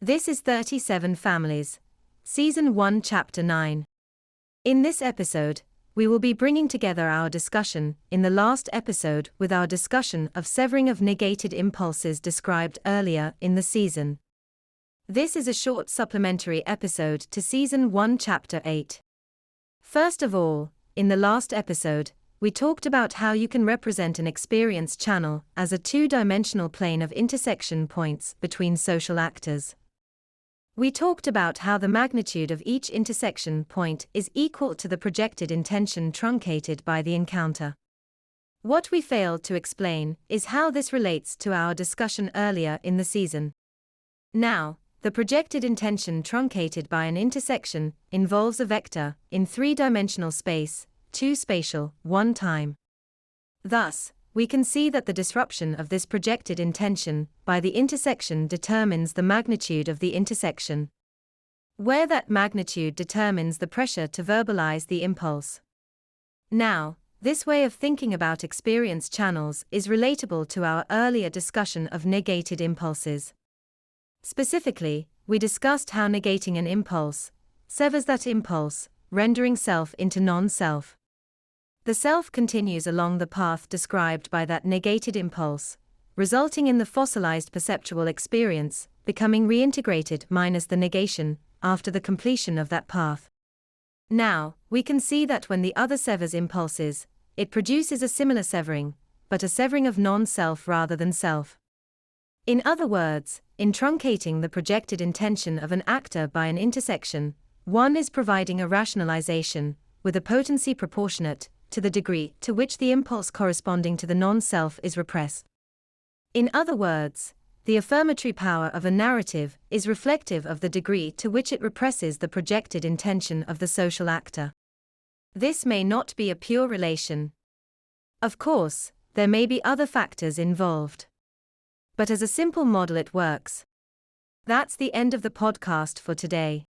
This is 37 Families, Season 1, Chapter 9. In this episode, we will be bringing together our discussion in the last episode with our discussion of severing of negated impulses described earlier in the season. This is a short supplementary episode to Season 1, Chapter 8. First of all, in the last episode, we talked about how you can represent an experience channel as a two-dimensional plane of intersection points between social actors. We talked about how the magnitude of each intersection point is equal to the projected intention truncated by the encounter. What we failed to explain is how this relates to our discussion earlier in the season. Now, the projected intention truncated by an intersection involves a vector in three-dimensional space, two spatial, one time. Thus, we can see that the disruption of this projected intention by the intersection determines the magnitude of the intersection, where that magnitude determines the pressure to verbalize the impulse. Now, this way of thinking about experience channels is relatable to our earlier discussion of negated impulses. Specifically, we discussed how negating an impulse severs that impulse, rendering self into non-self. The self continues along the path described by that negated impulse, resulting in the fossilized perceptual experience becoming reintegrated minus the negation after the completion of that path. Now, we can see that when the other severs impulses, it produces a similar severing, but a severing of non-self rather than self. In other words, in truncating the projected intention of an actor by an intersection, one is providing a rationalization with a potency proportionate to the degree to which the impulse corresponding to the non-self is repressed. In other words, the affirmatory power of a narrative is reflective of the degree to which it represses the projected intention of the social actor. This may not be a pure relation. Of course, there may be other factors involved. But as a simple model it works. That's the end of the podcast for today.